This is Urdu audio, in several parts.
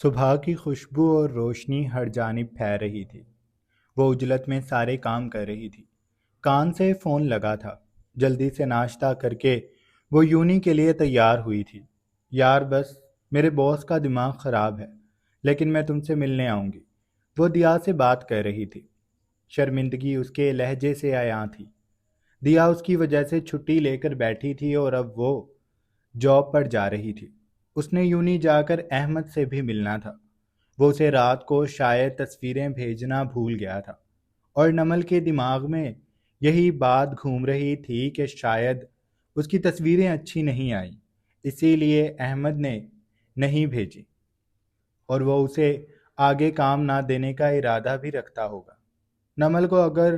صبح کی خوشبو اور روشنی ہر جانب پھیل رہی تھی۔ وہ عجلت میں سارے کام کر رہی تھی۔ کان سے فون لگا تھا۔ جلدی سے ناشتہ کر کے وہ یونی کے لیے تیار ہوئی تھی۔ یار بس میرے باس کا دماغ خراب ہے، لیکن میں تم سے ملنے آؤں گی۔ وہ دیا سے بات کر رہی تھی۔ شرمندگی اس کے لہجے سے عیاں تھی۔ دیا اس کی وجہ سے چھٹی لے کر بیٹھی تھی اور اب وہ جاب پر جا رہی تھی۔ اس نے یونی جا کر احمد سے بھی ملنا تھا۔ وہ اسے رات کو شاید تصویریں بھیجنا بھول گیا تھا، اور نمل کے دماغ میں یہی بات گھوم رہی تھی کہ شاید اس کی تصویریں اچھی نہیں آئیں، اسی لیے احمد نے نہیں بھیجی، اور وہ اسے آگے کام نہ دینے کا ارادہ بھی رکھتا ہوگا۔ نمل کو اگر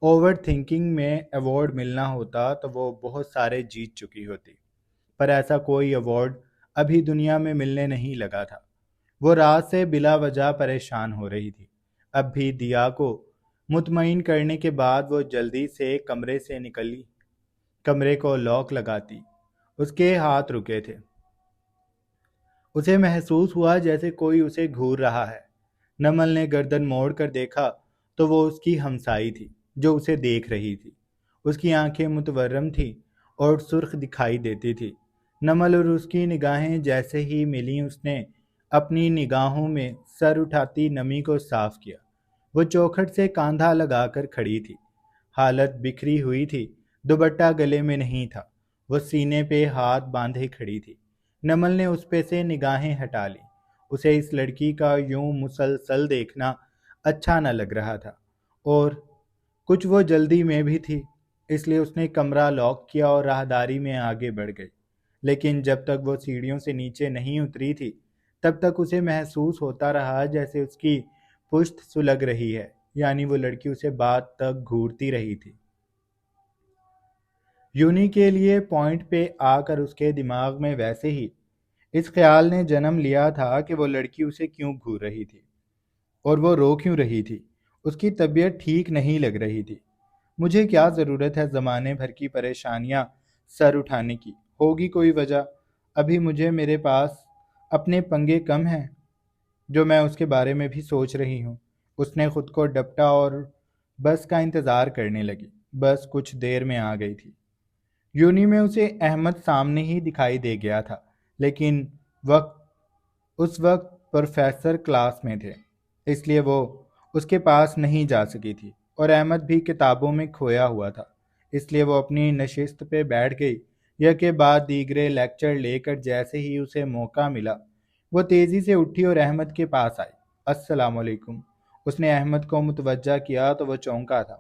اوور تھنکنگ میں ایوارڈ ملنا ہوتا تو وہ بہت سارے جیت چکی ہوتی، پر ایسا کوئی ایوارڈ ابھی دنیا میں ملنے نہیں لگا تھا۔ وہ رات سے بلا وجہ پریشان ہو رہی تھی۔ اب بھی دیا کو مطمئن کرنے کے بعد وہ جلدی سے کمرے سے نکلی۔ کمرے کو لاک لگاتی اس کے ہاتھ رکے تھے۔ اسے محسوس ہوا جیسے کوئی اسے گھور رہا ہے۔ نمل نے گردن موڑ کر دیکھا تو وہ اس کی ہمسائی تھی جو اسے دیکھ رہی تھی۔ اس کی آنکھیں متورم تھیں اور سرخ دکھائی دیتی تھی۔ نمل اور اس کی نگاہیں جیسے ہی ملیں، اس نے اپنی نگاہوں میں سر اٹھاتی نمی کو صاف کیا۔ وہ چوکھٹ سے کاندھا لگا کر کھڑی تھی۔ حالت بکھری ہوئی تھی، دوپٹہ گلے میں نہیں تھا۔ وہ سینے پہ ہاتھ باندھے کھڑی تھی۔ نمل نے اس پہ سے نگاہیں ہٹا لی۔ اسے اس لڑکی کا یوں مسلسل دیکھنا اچھا نہ لگ رہا تھا، اور کچھ وہ جلدی میں بھی تھی، اس لیے اس نے کمرہ لاک کیا اور راہداری میں آگے بڑھ گئی۔ لیکن جب تک وہ سیڑھیوں سے نیچے نہیں اتری تھی، تب تک اسے محسوس ہوتا رہا جیسے اس کی پشت سلگ رہی ہے، یعنی وہ لڑکی اسے بات تک گھورتی رہی تھی۔ یونی کے لیے پوائنٹ پہ آ کر اس کے دماغ میں ویسے ہی اس خیال نے جنم لیا تھا کہ وہ لڑکی اسے کیوں گھور رہی تھی، اور وہ رو کیوں رہی تھی۔ اس کی طبیعت ٹھیک نہیں لگ رہی تھی۔ مجھے کیا ضرورت ہے زمانے بھر کی پریشانیاں سر اٹھانے کی؟ ہوگی کوئی وجہ؟ ابھی مجھے میرے پاس اپنے پنگے کم ہیں جو میں اس کے بارے میں بھی سوچ رہی ہوں۔ اس نے خود کو ڈپٹا اور بس کا انتظار کرنے لگی۔ بس کچھ دیر میں آ گئی تھی۔ یونی میں اسے احمد سامنے ہی دکھائی دے گیا تھا، لیکن اس وقت پروفیسر کلاس میں تھے، اس لیے وہ اس کے پاس نہیں جا سکی تھی، اور احمد بھی کتابوں میں کھویا ہوا تھا، اس لیے وہ اپنی نشست پہ بیٹھ گئی۔ یکے بعد دیگرے لیکچر لے کر جیسے ہی اسے موقع ملا، وہ تیزی سے اٹھی اور احمد کے پاس آئی۔ السلام علیکم۔ اس نے احمد کو متوجہ کیا تو وہ چونکا تھا،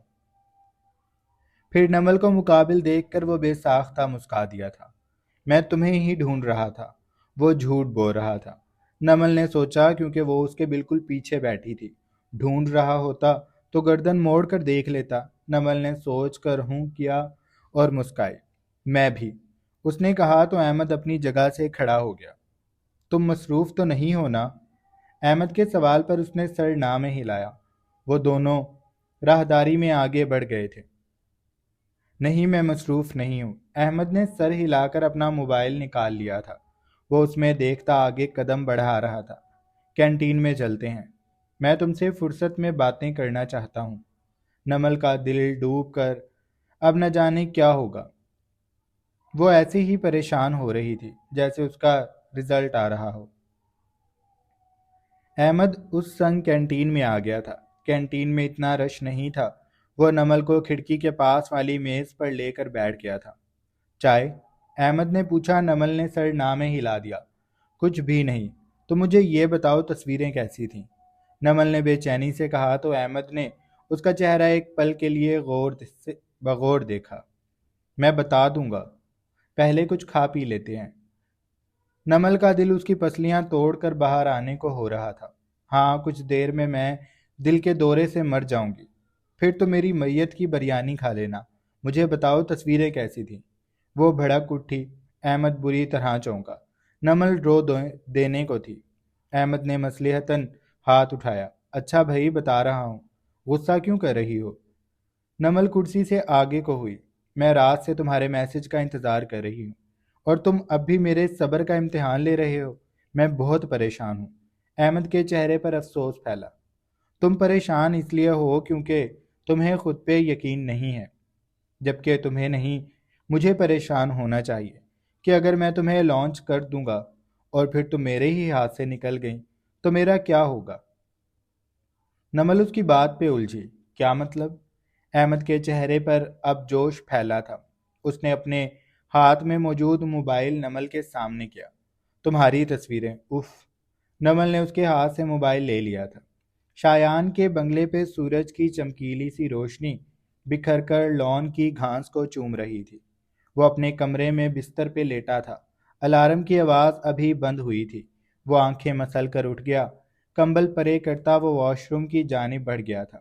پھر نمل کو مقابل دیکھ کر وہ بے ساختہ مسکا دیا تھا۔ میں تمہیں ہی ڈھونڈ رہا تھا، وہ جھوٹ بول رہا تھا۔ نمل نے سوچا، کیونکہ وہ اس کے بالکل پیچھے بیٹھی تھی۔ ڈھونڈ رہا ہوتا تو گردن موڑ کر دیکھ لیتا۔ نمل نے سوچ کر ہوں کیا اور مسکائی۔ میں بھی، اس نے کہا تو احمد اپنی جگہ سے کھڑا ہو گیا۔ تم مصروف تو نہیں ہو نا؟ احمد کے سوال پر اس نے سر نہ میں ہلایا۔ وہ دونوں راہداری میں آگے بڑھ گئے تھے۔ نہیں، میں مصروف نہیں ہوں۔ احمد نے سر ہلا کر اپنا موبائل نکال لیا تھا۔ وہ اس میں دیکھتا آگے قدم بڑھا رہا تھا۔ کینٹین میں چلتے ہیں، میں تم سے فرصت میں باتیں کرنا چاہتا ہوں۔ نمل کا دل ڈوب کر اب نہ جانے کیا ہوگا۔ وہ ایسے ہی پریشان ہو رہی تھی جیسے اس کا رزلٹ آ رہا ہو۔ احمد اس سنگ کینٹین میں آ گیا تھا۔ کینٹین میں اتنا رش نہیں تھا۔ وہ نمل کو کھڑکی کے پاس والی میز پر لے کر بیٹھ گیا تھا۔ چائے؟ احمد نے پوچھا۔ نمل نے سر نہ میں ہلا دیا۔ کچھ بھی نہیں۔ تو مجھے یہ بتاؤ تصویریں کیسی تھیں؟ نمل نے بے چینی سے کہا تو احمد نے اس کا چہرہ ایک پل کے لیے بغور دیکھا۔ میں بتا دوں گا، پہلے کچھ کھا پی لیتے ہیں۔ نمل کا دل اس کی پسلیاں توڑ کر باہر آنے کو ہو رہا تھا۔ ہاں، کچھ دیر میں دل کے دورے سے مر جاؤں گی، پھر تو میری میت کی بریانی کھا لینا۔ مجھے بتاؤ تصویریں کیسی تھیں؟ وہ بھڑک اٹھی۔ احمد بری طرح چونکا۔ نمل رو دینے کو تھی۔ احمد نے مصلحتاً ہاتھ اٹھایا۔ اچھا بھائی، بتا رہا ہوں، غصہ کیوں کر رہی ہو؟ نمل کرسی سے آگے کو ہوئی۔ میں رات سے تمہارے میسج کا انتظار کر رہی ہوں، اور تم اب بھی میرے صبر کا امتحان لے رہے ہو۔ میں بہت پریشان ہوں۔ احمد کے چہرے پر افسوس پھیلا۔ تم پریشان اس لیے ہو کیونکہ تمہیں خود پہ یقین نہیں ہے، جبکہ تمہیں نہیں، مجھے پریشان ہونا چاہیے کہ اگر میں تمہیں لانچ کر دوں گا اور پھر تم میرے ہی ہاتھ سے نکل گئیں تو میرا کیا ہوگا؟ نمل اس کی بات پہ الجھی۔ کیا مطلب؟ احمد کے چہرے پر اب جوش پھیلا تھا۔ اس نے اپنے ہاتھ میں موجود موبائل نمل کے سامنے کیا۔ تمہاری تصویریں، اف! نمل نے اس کے ہاتھ سے موبائل لے لیا تھا۔ شایان کے بنگلے پہ سورج کی چمکیلی سی روشنی بکھر کر لان کی گھاس کو چوم رہی تھی۔ وہ اپنے کمرے میں بستر پہ لیٹا تھا۔ الارم کی آواز ابھی بند ہوئی تھی۔ وہ آنکھیں مسل کر اٹھ گیا۔ کمبل پرے کرتا وہ واش روم کی جانب بڑھ گیا تھا۔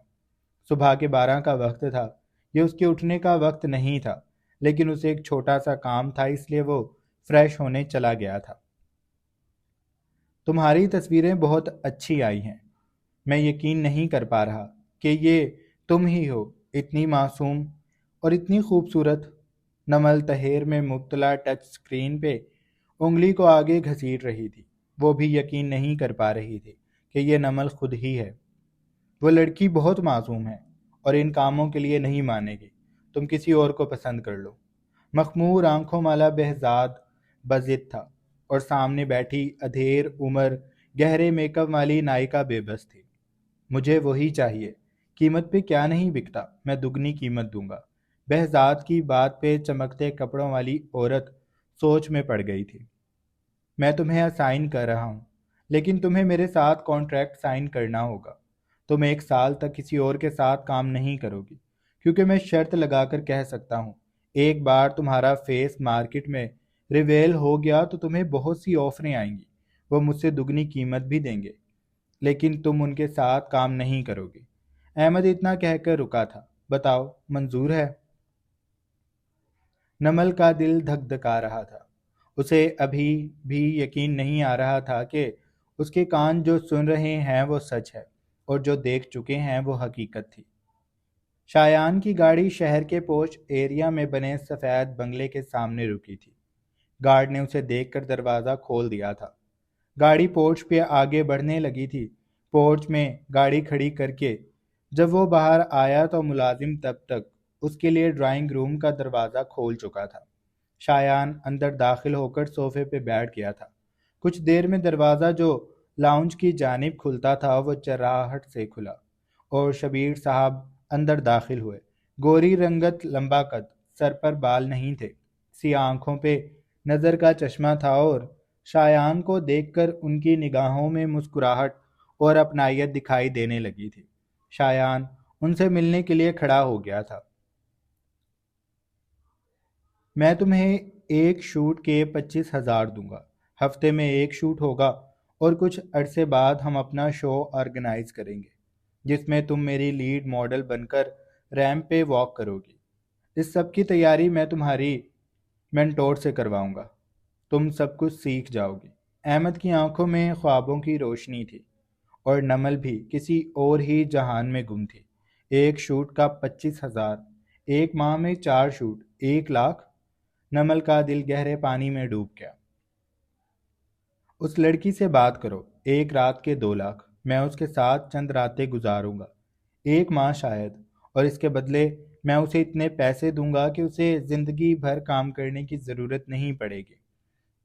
صبح کے 12 کا وقت تھا۔ یہ اس کے اٹھنے کا وقت نہیں تھا، لیکن اسے ایک چھوٹا سا کام تھا، اس لیے وہ فریش ہونے چلا گیا تھا۔ تمہاری تصویریں بہت اچھی آئی ہیں۔ میں یقین نہیں کر پا رہا کہ یہ تم ہی ہو، اتنی معصوم اور اتنی خوبصورت۔ نمل تہیر میں مبتلا ٹچ سکرین پہ انگلی کو آگے گھسیٹ رہی تھی۔ وہ بھی یقین نہیں کر پا رہی تھی کہ یہ نمل خود ہی ہے۔ وہ لڑکی بہت معصوم ہے اور ان کاموں کے لیے نہیں مانے گی۔ تم کسی اور کو پسند کر لو۔ مخمور آنکھوں والا بہزاد بضد تھا اور سامنے بیٹھی ادھیر عمر گہرے میک اپ والی نائکا بے بس تھی۔ مجھے وہی چاہیے، قیمت پہ کیا نہیں بکتا، میں دگنی قیمت دوں گا۔ بہزاد کی بات پہ چمکتے کپڑوں والی عورت سوچ میں پڑ گئی تھی۔ میں تمہیں اسائن کر رہا ہوں، لیکن تمہیں میرے ساتھ کانٹریکٹ سائن کرنا ہوگا۔ تم 1 سال تک کسی اور کے ساتھ کام نہیں کرو گی، کیونکہ میں شرط لگا کر کہہ سکتا ہوں، ایک بار تمہارا فیس مارکیٹ میں ریویل ہو گیا تو تمہیں بہت سی آفریں آئیں گی، وہ مجھ سے دگنی قیمت بھی دیں گے، لیکن تم ان کے ساتھ کام نہیں کرو گی۔ احمد اتنا کہہ کر رکا تھا۔ بتاؤ، منظور ہے؟ نمل کا دل دھک دھکا رہا تھا۔ اسے ابھی بھی یقین نہیں آ رہا تھا کہ اس کے کان جو سن رہے ہیں وہ سچ ہے اور جو دیکھ چکے ہیں وہ حقیقت تھی۔ شایان کی گاڑی شہر کے پوش ایریا میں بنے سفید بنگلے کے سامنے رکی تھی۔ گارڈ نے اسے دیکھ کر دروازہ کھول دیا تھا۔ گاڑی پورچ پہ آگے بڑھنے لگی تھی۔ پورچ میں گاڑی کھڑی کر کے جب وہ باہر آیا تو ملازم تب تک اس کے لیے ڈرائنگ روم کا دروازہ کھول چکا تھا۔ شایان اندر داخل ہو کر صوفے پہ بیٹھ گیا تھا۔ کچھ دیر میں دروازہ جو لاؤنج کی جانب کھلتا تھا وہ چراہٹ سے کھلا اور شبیر صاحب اندر داخل ہوئے۔ گوری رنگت، لمبا قد، سر پر بال نہیں تھے، سیاہ آنکھوں پہ نظر کا چشمہ تھا اور شایان کو دیکھ کر ان کی نگاہوں میں مسکراہٹ اور اپنائیت دکھائی دینے لگی تھی۔ شایان ان سے ملنے کے لیے کھڑا ہو گیا تھا۔ میں تمہیں ایک شوٹ کے 25,000 دوں گا۔ ہفتے میں ایک شوٹ ہوگا اور کچھ عرصے بعد ہم اپنا شو آرگنائز کریں گے، جس میں تم میری لیڈ ماڈل بن کر ریمپ پہ واک کرو گی۔ اس سب کی تیاری میں تمہاری مینٹور سے کرواؤں گا۔ تم سب کچھ سیکھ جاؤ گی۔ احمد کی آنکھوں میں خوابوں کی روشنی تھی اور نمل بھی کسی اور ہی جہان میں گم تھی۔ 1 شوٹ کا 25,000، 1 ماہ میں 4 شوٹ، 1 لاکھ! نمل کا دل گہرے پانی میں ڈوب گیا۔ اس لڑکی سے بات کرو، 1 رات کے 2 لاکھ۔ میں اس کے ساتھ چند راتیں گزاروں گا، 1 ماہ شاید، اور اس کے بدلے میں اسے اتنے پیسے دوں گا کہ اسے زندگی بھر کام کرنے کی ضرورت نہیں پڑے گی،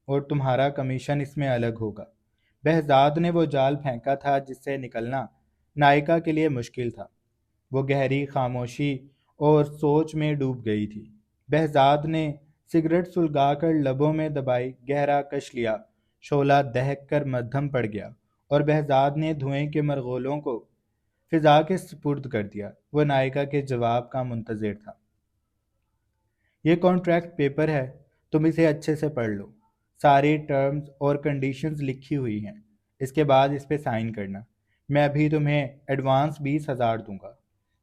اور تمہارا کمیشن اس میں الگ ہوگا۔ بہزاد نے وہ جال پھینکا تھا جس سے نکلنا نائکا کے لیے مشکل تھا۔ وہ گہری خاموشی اور سوچ میں ڈوب گئی تھی۔ بہزاد نے سگریٹ سلگا کر لبوں میں دبائی، گہرا کش لیا، شعلہ دہک کر مدھم پڑ گیا اور بہزاد نے دھوئیں کے مرغولوں کو فضا کے سپرد کر دیا۔ وہ نائکا کے جواب کا منتظر تھا۔ یہ کانٹریکٹ پیپر ہے، تم اسے اچھے سے پڑھ لو۔ ساری ٹرمز اور کنڈیشنز لکھی ہوئی ہیں، اس کے بعد اس پہ سائن کرنا۔ میں ابھی تمہیں ایڈوانس 20,000 دوں گا۔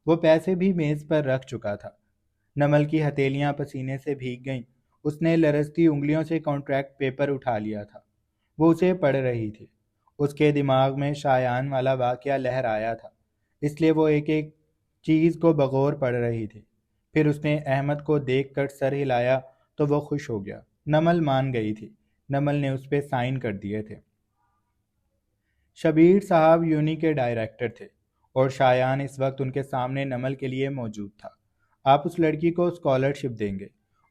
وہ پیسے بھی میز پر رکھ چکا تھا۔ نمل کی ہتھیلیاں پسینے سے بھیگ گئیں۔ اس نے لرزتی انگلیوں سے کانٹریکٹ پیپر اٹھا لیا تھا۔ وہ اسے پڑھ رہی تھی۔ اس کے دماغ میں شایان والا واقعہ لہر آیا تھا، اس لیے وہ ایک ایک چیز کو بغور پڑھ رہی تھی۔ پھر اس نے احمد کو دیکھ کر سر ہلایا تو وہ خوش ہو گیا۔ نمل مان گئی تھی۔ نمل نے اس پہ سائن کر دیے تھے۔ شبیر صاحب یونی کے ڈائریکٹر تھے اور شایان اس وقت ان کے سامنے نمل کے لیے موجود تھا۔ آپ اس لڑکی کو اسکالرشپ دیں گے،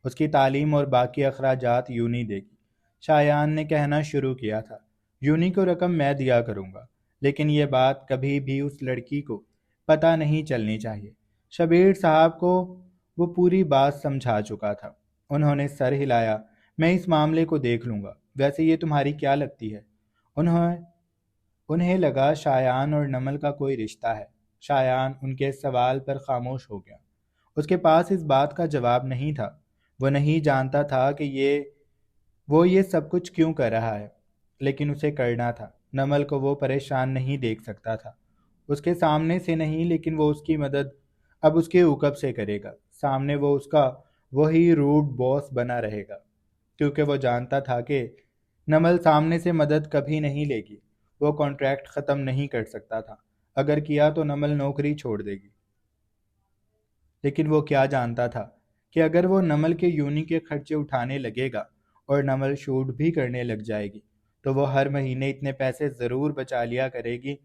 اس کی تعلیم اور باقی اخراجات یونی دے گی۔ شایان نے کہنا شروع کیا تھا، یونی کو رقم میں دیا کروں گا، لیکن یہ بات کبھی بھی اس لڑکی کو پتہ نہیں چلنی چاہیے۔ شبیر صاحب کو وہ پوری بات سمجھا چکا تھا۔ انہوں نے سر ہلایا، میں اس معاملے کو دیکھ لوں گا۔ ویسے یہ تمہاری کیا لگتی ہے؟ انہیں لگا شایان اور نمل کا کوئی رشتہ ہے۔ شایان ان کے سوال پر خاموش ہو گیا۔ اس کے پاس اس بات کا جواب نہیں تھا۔ وہ نہیں جانتا تھا کہ وہ یہ سب کچھ کیوں کر رہا ہے، لیکن اسے کرنا تھا۔ نمل کو وہ پریشان نہیں دیکھ سکتا تھا، اس کے سامنے سے نہیں، لیکن وہ اس کی مدد اب اس کے عقب سے کرے گا۔ سامنے وہ اس کا وہی روڈ باس بنا رہے گا، کیونکہ وہ جانتا تھا کہ نمل سامنے سے مدد کبھی نہیں لے گی۔ وہ کانٹریکٹ ختم نہیں کر سکتا تھا، اگر کیا تو نمل نوکری چھوڑ دے گی۔ لیکن وہ کیا جانتا تھا کہ اگر وہ نمل کے یونی کے خرچے اٹھانے لگے گا اور نمل شوٹ بھی کرنے لگ جائے گی تو وہ ہر مہینے اتنے پیسے ضرور بچا لیا کرے گی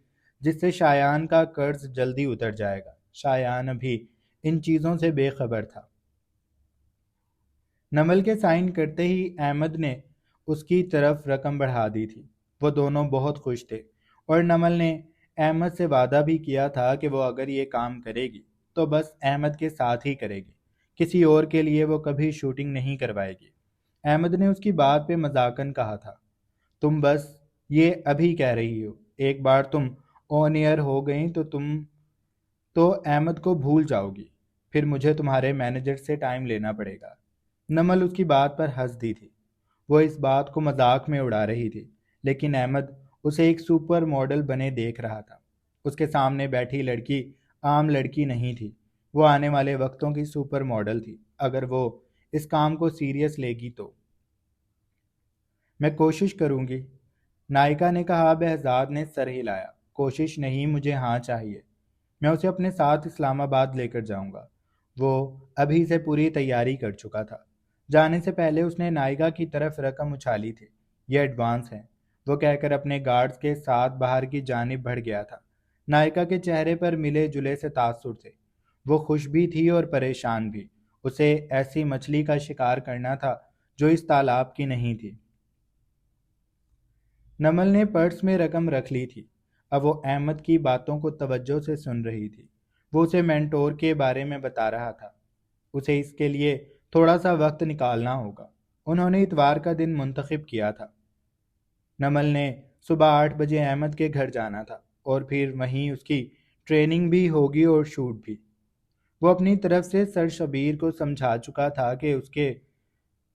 جس سے شایان کا قرض جلدی اتر جائے گا۔ شایان ابھی ان چیزوں سے بے خبر تھا۔ نمل کے سائن کرتے ہی احمد نے اس کی طرف رقم بڑھا دی تھی۔ وہ دونوں بہت خوش تھے اور نمل نے احمد سے وعدہ بھی کیا تھا کہ وہ اگر یہ کام کرے گی تو بس احمد کے ساتھ ہی کرے گی، کسی اور کے لیے وہ کبھی شوٹنگ نہیں کروائے گی۔ احمد نے اس کی بات پہ مذاقاً کہا تھا، تم بس یہ ابھی کہہ رہی ہو، ایک بار تم آن ایئر ہو گئیں تو احمد کو بھول جاؤ گی، پھر مجھے تمہارے مینیجر سے ٹائم لینا پڑے گا۔ نمل اس کی بات پر ہنس دی تھی۔ وہ اس بات کو مذاق میں اڑا رہی تھی، لیکن احمد اسے ایک سپر ماڈل بنے دیکھ رہا تھا۔ اس کے سامنے بیٹھی لڑکی عام لڑکی نہیں تھی، وہ آنے والے وقتوں کی سپر ماڈل تھی۔ اگر وہ اس کام کو سیریس لے گی تو میں کوشش کروں گی، نائکا نے کہا۔ بہزاد نے سر ہلایا، کوشش نہیں، مجھے ہاں چاہیے۔ میں اسے اپنے ساتھ اسلام آباد لے کر جاؤں گا۔ وہ ابھی سے پوری تیاری کر چکا تھا۔ جانے سے پہلے اس نے نائکا کی طرف رقم اچھالی تھی۔ یہ ایڈوانس ہیں، وہ کہہ کر اپنے گارڈز کے ساتھ باہر کی جانب بڑھ گیا تھا۔ نائکا کے چہرے پر ملے جلے سے تاثر تھے، وہ خوش بھی تھی اور پریشان بھی۔ اسے ایسی مچھلی کا شکار کرنا تھا جو اس تالاب کی نہیں تھی۔ نمل نے پرس میں رقم رکھ لی تھی، اب وہ احمد کی باتوں کو توجہ سے سن رہی تھی۔ وہ اسے مینٹور کے بارے میں بتا رہا تھا، اسے اس کے لیے تھوڑا سا وقت نکالنا ہوگا۔ انہوں نے اتوار کا دن منتخب کیا تھا۔ نمل نے صبح 8 بجے احمد کے گھر جانا تھا اور پھر وہیں اس کی ٹریننگ بھی ہوگی اور شوٹ بھی۔ وہ اپنی طرف سے سر شبیر کو سمجھا چکا تھا کہ اس کے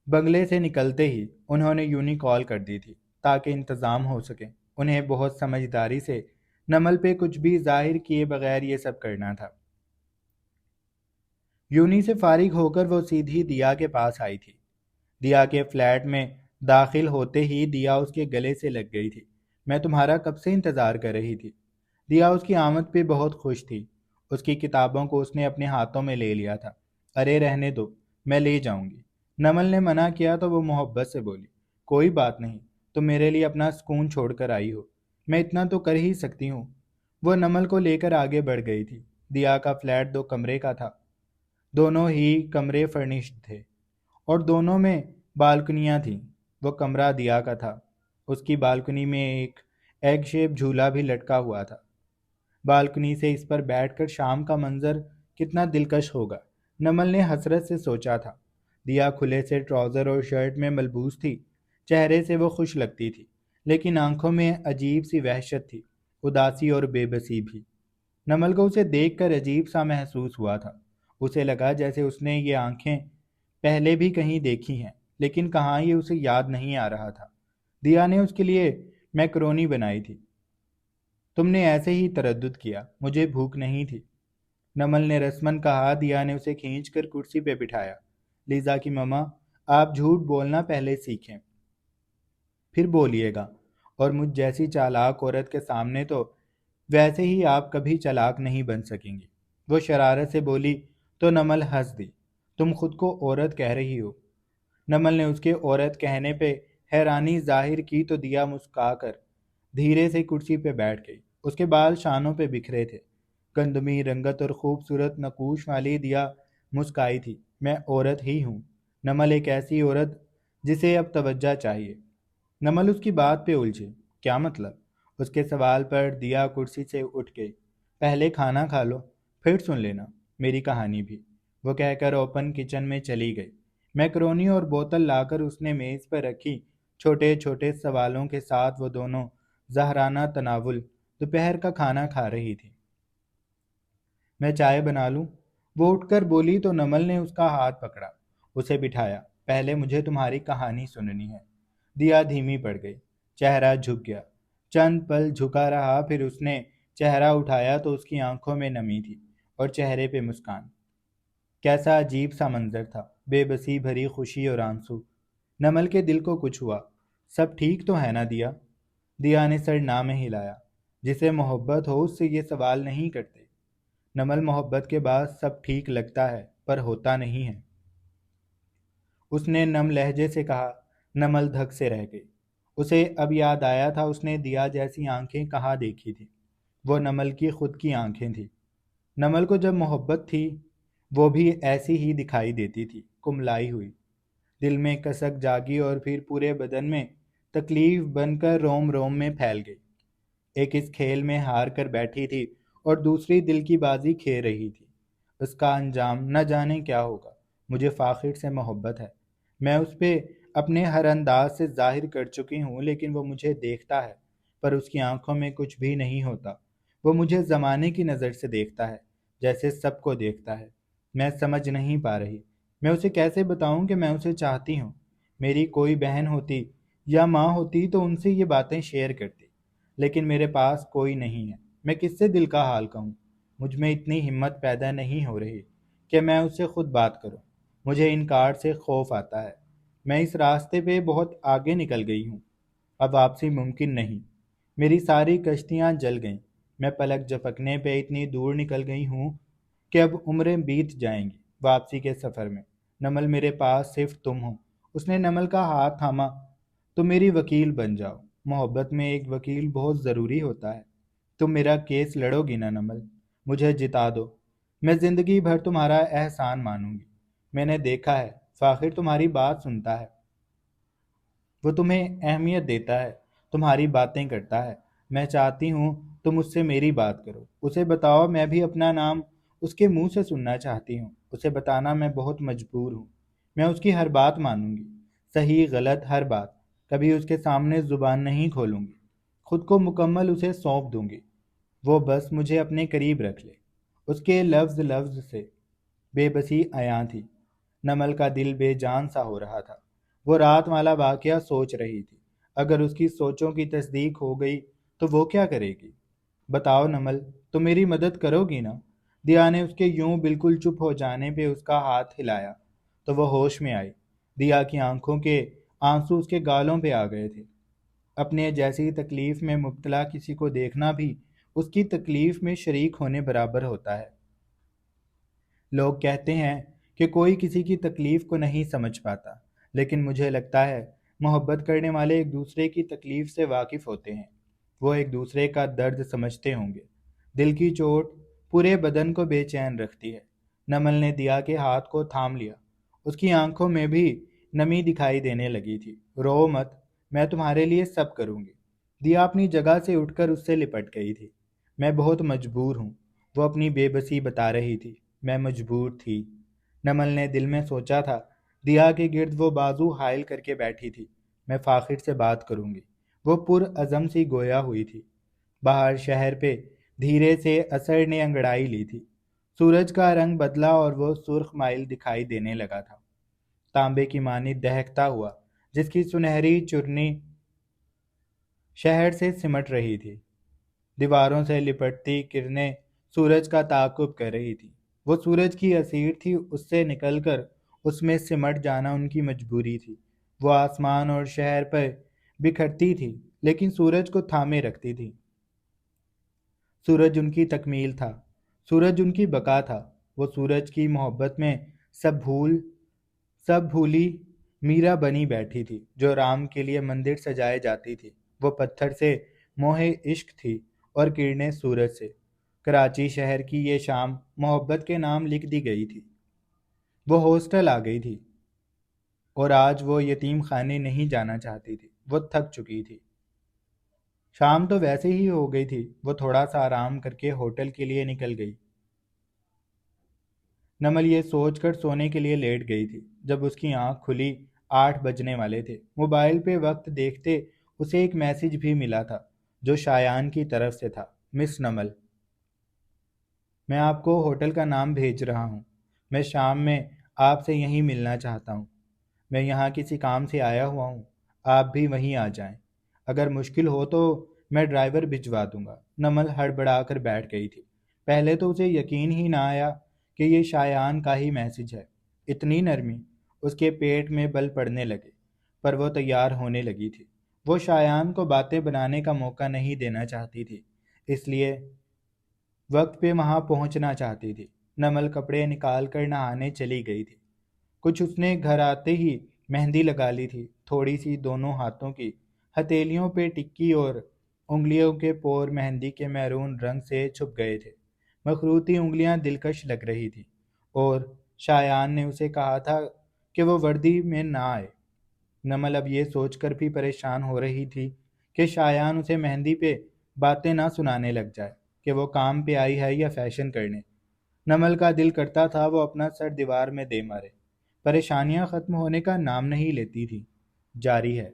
بنگلے سے نکلتے ہی انہوں نے یونی کال کر دی تھی تاکہ انتظام ہو سکے۔ انہیں بہت سمجھداری سے نمل پہ کچھ بھی ظاہر کیے بغیر یہ سب کرنا تھا۔ یونی سے فارغ ہو کر وہ سیدھی دیا کے پاس آئی تھی۔ دیا کے فلیٹ میں داخل ہوتے ہی دیا اس کے گلے سے لگ گئی تھی۔ میں تمہارا کب سے انتظار کر رہی تھی۔ دیا اس کی آمد پہ بہت خوش تھی۔ اس کی کتابوں کو اس نے اپنے ہاتھوں میں لے لیا تھا۔ ارے رہنے دو، میں لے جاؤں گی۔ نمل نے منع کیا تو وہ محبت سے بولی، کوئی بات نہیں، تم میرے لیے اپنا سکون چھوڑ کر آئی ہو، میں اتنا تو کر ہی سکتی ہوں۔ وہ نمل کو لے کر آگے بڑھ گئی تھی۔ دیا کا فلیٹ 2 کمرے کا تھا، دونوں ہی کمرے فرنشڈ تھے اور دونوں میں بالکنیاں تھیں۔ وہ کمرہ دیا کا تھا، اس کی بالکنی میں ایک ایگ شیپ جھولا بھی لٹکا ہوا تھا۔ بالکنی سے اس پر بیٹھ کر شام کا منظر کتنا دلکش ہوگا، نمل نے حسرت سے سوچا تھا۔ دیا کھلے سے ٹراؤزر اور شرٹ میں ملبوس تھی، چہرے سے وہ خوش لگتی تھی، لیکن آنکھوں میں عجیب سی وحشت تھی، اداسی اور بے بسی بھی۔ نمل کو اسے دیکھ کر عجیب سا محسوس ہوا تھا۔ اسے لگا جیسے اس نے یہ آنکھیں پہلے بھی کہیں دیکھی ہیں، لیکن کہاں یہ اسے یاد نہیں آ رہا تھا۔ دیا نے اس کے لیے میکرونی بنائی تھی۔ تم نے ایسے ہی تردد کیا، مجھے بھوک نہیں تھی، نمل نے رسمن کہا۔ دیا نے اسے کھینچ کر کرسی پہ بٹھایا۔ لیزا کی مما، آپ جھوٹ بولنا پہلے سیکھیں، پھر بولیے گا، اور مجھ جیسی چالاک عورت کے سامنے تو ویسے ہی آپ کبھی چالاک نہیں بن سکیں گی۔ وہ شرارت سے بولی تو نمل ہنس دی۔ تم خود کو عورت کہہ رہی ہو۔ نمل نے اس کے عورت کہنے پہ حیرانی ظاہر کی تو دیا مسکرا کر دھیرے سے کرسی پہ بیٹھ گئی۔ اس کے بال شانوں پہ بکھرے تھے۔ گندمی رنگت اور خوبصورت نقوش والی دیا مسکائی تھی۔ میں عورت ہی ہوں، نمل، ایک ایسی عورت جسے اب توجہ چاہیے۔ نمل اس کی بات پہ الجھے۔ کیا مطلب؟ اس کے سوال پر دیا کرسی سے اٹھ گئی۔ پہلے کھانا کھا لو، پھر سن لینا میری کہانی بھی، وہ کہہ کر اوپن کچن میں چلی گئی۔ میکرونی اور بوتل لا کر اس نے میز پر رکھی۔ چھوٹے چھوٹے سوالوں کے ساتھ وہ دونوں زہرانہ تناول دوپہر کا کھانا کھا رہی تھی۔ میں چائے بنا لوں؟ وہ اٹھ کر بولی تو نمل نے اس کا ہاتھ پکڑا، اسے بٹھایا۔ پہلے مجھے تمہاری کہانی سننی ہے۔ دیا دھیمی پڑ گئی، چہرہ جھک گیا۔ چند پل جھکا رہا، پھر اس نے چہرہ اٹھایا تو اس کی آنکھوں میں نمی تھی اور چہرے پہ مسکان۔ کیسا عجیب سا منظر تھا، بے بسی بھری خوشی اور آنسو۔ نمل کے دل کو کچھ ہوا۔ سب ٹھیک تو ہے نا دیا؟ دیا نے سر نہ میں ہلایا۔ جسے محبت ہو اس سے یہ سوال نہیں کرتے نمل، محبت کے بعد سب ٹھیک لگتا ہے پر ہوتا نہیں ہے، اس نے نم لہجے سے کہا۔ نمل دھک سے رہ گئی۔ اسے اب یاد آیا تھا اس نے دیا جیسی آنکھیں کہاں دیکھی تھی۔ وہ نمل کی خود کی آنکھیں تھیں۔ نمل کو جب محبت تھی وہ بھی ایسی ہی دکھائی دیتی تھی، کملائی ہوئی، دل میں کسک جاگی اور پھر پورے بدن میں تکلیف بن کر روم روم میں پھیل گئی۔ ایک اس کھیل میں ہار کر بیٹھی تھی اور دوسری دل کی بازی کھیل رہی تھی۔ اس کا انجام نہ جانے کیا ہوگا۔ مجھے فاخر سے محبت ہے، میں اس پہ اپنے ہر انداز سے ظاہر کر چکی ہوں، لیکن وہ مجھے دیکھتا ہے پر اس کی آنکھوں میں کچھ بھی نہیں ہوتا۔ وہ مجھے زمانے کی نظر سے دیکھتا ہے، جیسے سب کو دیکھتا ہے۔ میں سمجھ نہیں پا رہی، میں اسے کیسے بتاؤں کہ میں اسے چاہتی ہوں۔ میری کوئی بہن ہوتی یا ماں ہوتی تو ان سے یہ باتیں شیئر کرتی، لیکن میرے پاس کوئی نہیں ہے۔ میں کس سے دل کا حال کہوں؟ مجھ میں اتنی ہمت پیدا نہیں ہو رہی کہ میں اس سے خود بات کروں۔ مجھے انکار سے خوف آتا ہے۔ میں اس راستے پہ بہت آگے نکل گئی ہوں، اب واپسی ممکن نہیں۔ میری ساری کشتیاں جل گئیں۔ میں پلک جھپکنے پہ اتنی دور نکل گئی ہوں کہ اب عمریں بیت جائیں گی واپسی کے سفر میں۔ نمل، میرے پاس صرف تم ہو۔ اس نے نمل کا ہاتھ تھاما۔ تم میری وکیل بن جاؤ۔ محبت میں ایک وکیل بہت ضروری ہوتا ہے۔ تم میرا کیس لڑو گی نا نمل؟ مجھے جتا دو، میں زندگی بھر تمہارا احسان مانوں گی۔ میں نے دیکھا ہے فاخر تمہاری بات سنتا ہے، وہ تمہیں اہمیت دیتا ہے، تمہاری باتیں کرتا ہے۔ میں چاہتی ہوں تم اس سے میری بات کرو، اسے بتاؤ میں بھی اپنا نام اس کے منہ سے سننا چاہتی ہوں۔ اسے بتانا میں بہت مجبور ہوں۔ میں اس کی ہر بات مانوں گی، صحیح غلط ہر بات۔ کبھی اس کے سامنے زبان نہیں کھولوں گی، خود کو مکمل اسے سونپ دوں گی۔ وہ بس مجھے اپنے قریب رکھ لے۔ اس کے لفظ لفظ سے بے بسی عیاں تھی۔ نمل کا دل بے جان سا ہو رہا تھا۔ وہ رات والا واقعہ سوچ رہی تھی۔ اگر اس کی سوچوں کی تصدیق ہو گئی تو وہ کیا کرے گی؟ بتاؤ نمل، تم میری مدد کرو گی نا؟ دیا نے اس کے یوں بالکل چپ ہو جانے پہ اس کا ہاتھ ہلایا تو وہ ہوش میں آئی۔ دیا کی آنکھوں کے آنسو اس کے گالوں پہ آ گئے تھے۔ اپنے جیسی تکلیف میں مبتلا کسی کو دیکھنا بھی اس کی تکلیف میں شریک ہونے برابر ہوتا ہے۔ لوگ کہتے ہیں کہ کوئی کسی کی تکلیف کو نہیں سمجھ پاتا، لیکن مجھے لگتا ہے محبت کرنے والے ایک دوسرے کی تکلیف سے واقف ہوتے ہیں۔ وہ ایک دوسرے کا درد سمجھتے ہوں گے۔ دل کی چوٹ پورے بدن کو بے چین رکھتی ہے۔ نمل نے دیا کے ہاتھ کو تھام لیا۔ اس کی آنکھوں میں بھی نمی دکھائی دینے لگی تھی۔ رو مت، میں تمہارے لیے سب کروں گی۔ دیا اپنی جگہ سے اٹھ کر اس سے لپٹ گئی تھی۔ میں بہت مجبور ہوں، وہ اپنی بے بسی بتا رہی تھی۔ میں مجبور تھی، نمل نے دل میں سوچا تھا۔ دیا کے گرد وہ بازو حائل کر کے بیٹھی تھی۔ میں فاخر سے بات کروں گی، وہ پر عزم سی گویا ہوئی تھی۔ باہر شہر پہ دھیرے سے اثر نے انگڑائی لی تھی۔ سورج کا رنگ بدلا اور وہ سرخ مائل دکھائی دینے لگا تھا، تانبے کی مانند دہکتا ہوا، جس کی سنہری چرنی شہر سے سمٹ رہی تھی۔ دیواروں سے لپٹتی کرنیں سورج کا تعاقب کر رہی تھی۔ وہ سورج کی اسیر تھی، اس سے نکل کر اس میں سمٹ جانا ان کی مجبوری تھی۔ وہ آسمان اور شہر پر بکھرتی تھی لیکن سورج کو تھامے رکھتی تھی۔ سورج ان کی تکمیل تھا، سورج ان کی بقا تھا۔ وہ سورج کی محبت میں سب بھولی میرا بنی بیٹھی تھی، جو رام کے لیے مندر سجائے جاتی تھی۔ وہ پتھر سے موہ عشق تھی اور کرنیں سورج سے۔ کراچی شہر کی یہ شام محبت کے نام لکھ دی گئی تھی۔ وہ ہاسٹل آ گئی تھی اور آج وہ یتیم خانے نہیں جانا چاہتی تھی، وہ تھک چکی تھی۔ شام تو ویسے ہی ہو گئی تھی، وہ تھوڑا سا آرام کر کے ہوٹل کے لیے نکل گئی۔ نمل یہ سوچ کر سونے کے لیے لیٹ گئی تھی جب اس کی آنکھ کھلی 8 بجنے والے تھے۔ موبائل پہ وقت دیکھتے اسے ایک میسج بھی ملا تھا جو شایان کی طرف سے تھا۔ مس نمل، میں آپ کو ہوٹل کا نام بھیج رہا ہوں۔ میں شام میں آپ سے یہیں ملنا چاہتا ہوں۔ میں یہاں کسی کام سے آیا ہوا ہوں، آپ بھی وہیں آ جائیں۔ اگر مشکل ہو تو میں ڈرائیور بھجوا دوں گا۔ نمل ہڑبڑا کر بیٹھ گئی تھی۔ پہلے تو اسے یقین ہی نہ آیا کہ یہ شایان کا ہی میسج ہے۔ اتنی نرمی! اس کے پیٹ میں بل پڑنے لگے، پر وہ تیار ہونے لگی تھی۔ وہ شایان کو باتیں بنانے کا موقع نہیں دینا چاہتی تھی، اس لیے وقت پہ وہاں پہنچنا چاہتی تھی۔ نمل کپڑے نکال کر نہانے چلی گئی تھی۔ کچھ اس نے گھر آتے ہی مہندی لگا لی تھی، تھوڑی سی دونوں ہاتھوں کی ہتھیلیوں پہ ٹکی اور انگلیوں کے پور مہندی کے میرون رنگ سے چھپ گئے تھے۔ مخروطی انگلیاں دلکش لگ رہی تھیں، اور شایان نے اسے کہا تھا کہ وہ وردی میں نہ آئے۔ نمل اب یہ سوچ کر بھی پریشان ہو رہی تھی کہ شایان اسے مہندی پہ باتیں نہ سنانے لگ جائے کہ وہ کام پہ آئی ہے یا فیشن کرنے۔ نمل کا دل کرتا تھا وہ اپنا سر دیوار میں دے مارے۔ پریشانیاں ختم ہونے کا نام نہیں لیتی تھی۔ جاری ہے۔